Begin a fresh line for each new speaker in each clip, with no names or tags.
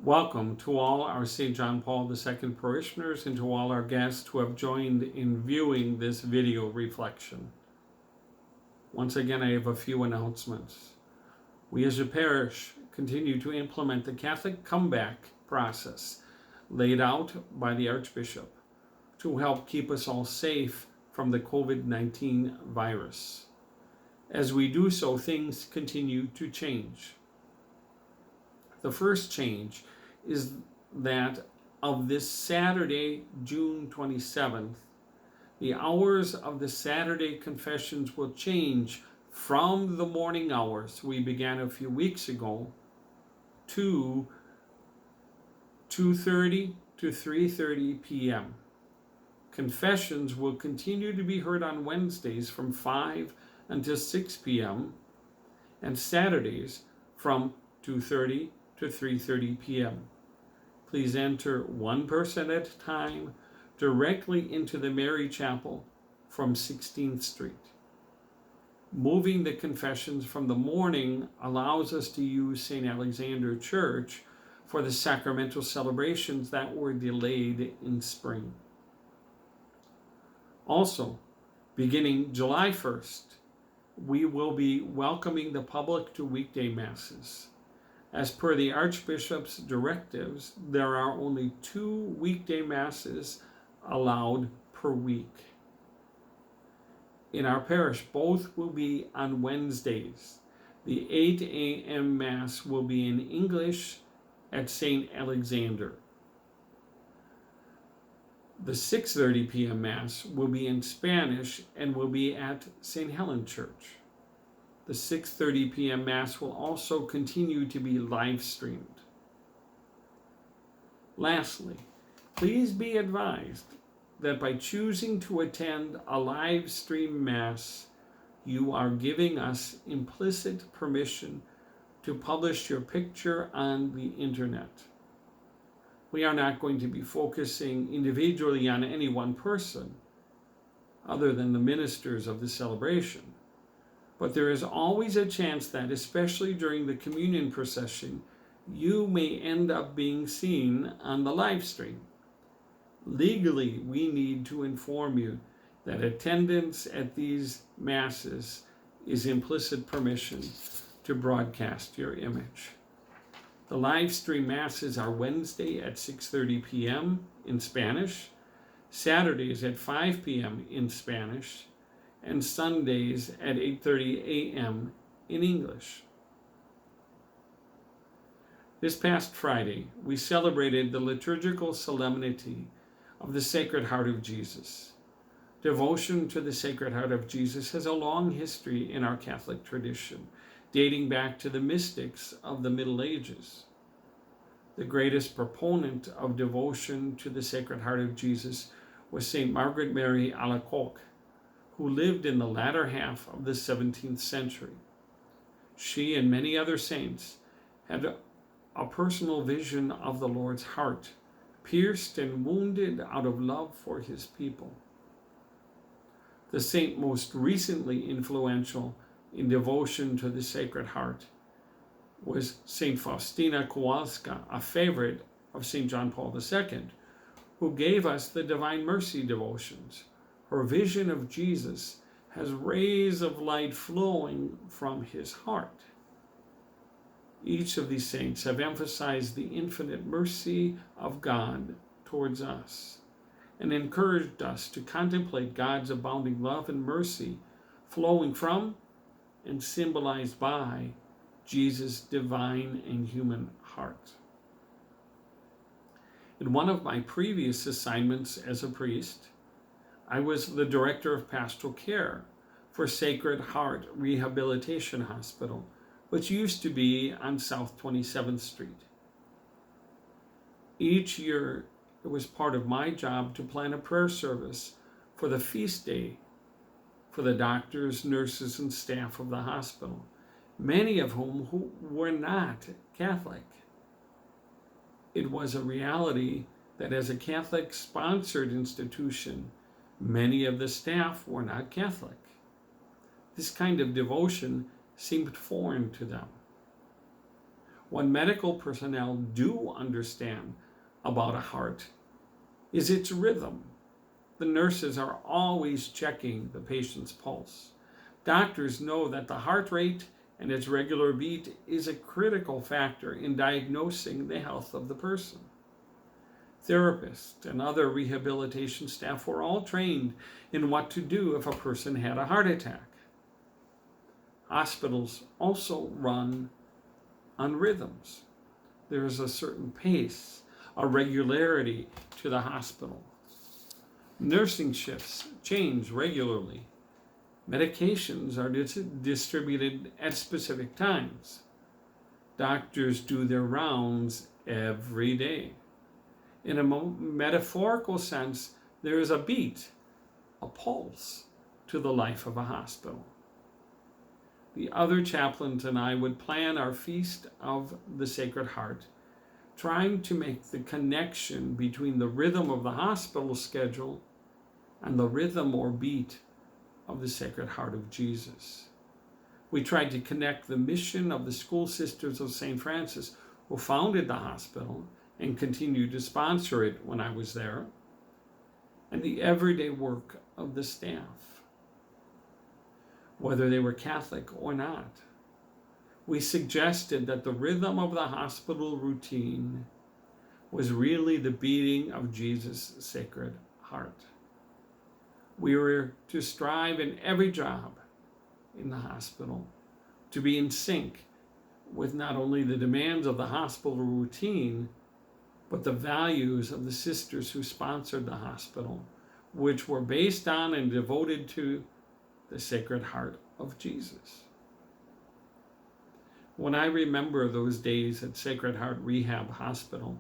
Welcome to all our St. John Paul II parishioners and to all our guests who have joined in viewing this video reflection. Once again, I have a few announcements. We as a parish continue to implement the Catholic comeback process laid out by the Archbishop to help keep us all safe from the COVID-19 virus. As we do so, things continue to change. The first change is that of this Saturday, June 27th, the hours of the Saturday confessions will change from the morning hours we began a few weeks ago to 2:30 to 3:30 p.m. Confessions will continue to be heard on Wednesdays from 5 until 6 p.m. and Saturdays from 2:30 to 3:30 p.m. Please enter one person at a time directly into the Mary Chapel from 16th Street. Moving the confessions from the morning allows us to use St. Alexander Church for the sacramental celebrations that were delayed in spring. Also, beginning July 1st, we will be welcoming the public to weekday masses. As per the Archbishop's directives, there are only 2 weekday masses allowed per week. In our parish, both will be on Wednesdays. The 8 a.m. Mass will be in English at St. Alexander. The 6:30 p.m. Mass will be in Spanish and will be at St. Helen Church. The 6:30 p.m. Mass will also continue to be live streamed. Lastly, please be advised that by choosing to attend a live stream Mass, you are giving us implicit permission to publish your picture on the internet. We are not going to be focusing individually on any one person other than the ministers of the celebration. But there is always a chance that, especially during the communion procession, you may end up being seen on the live stream. Legally, we need to inform you that attendance at these masses is implicit permission to broadcast your image. The live stream masses are Wednesday at 6:30 p.m. in Spanish, Saturdays at 5 p.m. in Spanish, and Sundays at 8:30 a.m. in English. This past Friday, we celebrated the liturgical solemnity of the Sacred Heart of Jesus. Devotion to the Sacred Heart of Jesus has a long history in our Catholic tradition, dating back to the mystics of the Middle Ages. The greatest proponent of devotion to the Sacred Heart of Jesus was St. Margaret Mary Alacoque, who lived in the latter half of the 17th century. She and many other saints had a personal vision of the Lord's heart, pierced and wounded out of love for his people. The saint most recently influential in devotion to the Sacred Heart was St. Faustina Kowalska, a favorite of St. John Paul II, who gave us the Divine Mercy devotions. Her vision of Jesus has rays of light flowing from his heart. Each of these saints have emphasized the infinite mercy of God towards us and encouraged us to contemplate God's abounding love and mercy flowing from and symbolized by Jesus' divine and human heart. In one of my previous assignments as a priest, I was the director of pastoral care for Sacred Heart Rehabilitation Hospital, which used to be on South 27th Street. Each year, it was part of my job to plan a prayer service for the feast day for the doctors, nurses, and staff of the hospital, many of whom who were not Catholic. It was a reality that as a Catholic-sponsored institution, many of the staff were not Catholic. This kind of devotion seemed foreign to them. What medical personnel do understand about a heart is its rhythm. The nurses are always checking the patient's pulse. Doctors know that the heart rate and its regular beat is a critical factor in diagnosing the health of the person. Therapists and other rehabilitation staff were all trained in what to do if a person had a heart attack. Hospitals also run on rhythms. There is a certain pace, a regularity to the hospital. Nursing shifts change regularly. Medications are distributed at specific times. Doctors do their rounds every day. In a metaphorical sense, there is a beat, a pulse to the life of a hospital. The other chaplains and I would plan our Feast of the Sacred Heart, trying to make the connection between the rhythm of the hospital schedule and the rhythm or beat of the Sacred Heart of Jesus. We tried to connect the mission of the School Sisters of St. Francis, who founded the hospital and continued to sponsor it when I was there, and the everyday work of the staff, whether they were Catholic or not. We suggested that the rhythm of the hospital routine was really the beating of Jesus' Sacred Heart. We were to strive in every job in the hospital to be in sync with not only the demands of the hospital routine, but the values of the sisters who sponsored the hospital, which were based on and devoted to the Sacred Heart of Jesus. When I remember those days at Sacred Heart Rehab Hospital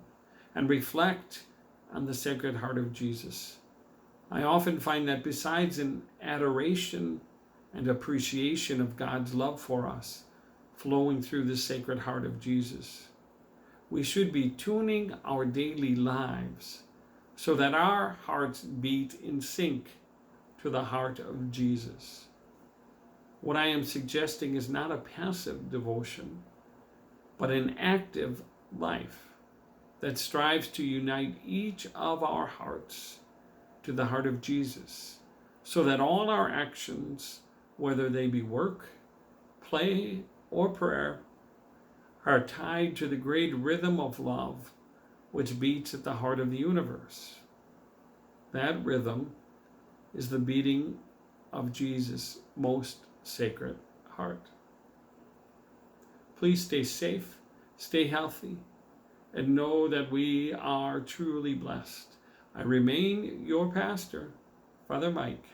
and reflect on the Sacred Heart of Jesus, I often find that besides an adoration and appreciation of God's love for us flowing through the Sacred Heart of Jesus, we should be tuning our daily lives so that our hearts beat in sync to the heart of Jesus. What I am suggesting is not a passive devotion, but an active life that strives to unite each of our hearts to the heart of Jesus, so that all our actions, whether they be work, play, or prayer, are tied to the great rhythm of love which beats at the heart of the universe. That rhythm is the beating of Jesus' most sacred heart. Please stay safe, stay healthy, and know that we are truly blessed. I remain your pastor, Father Mike.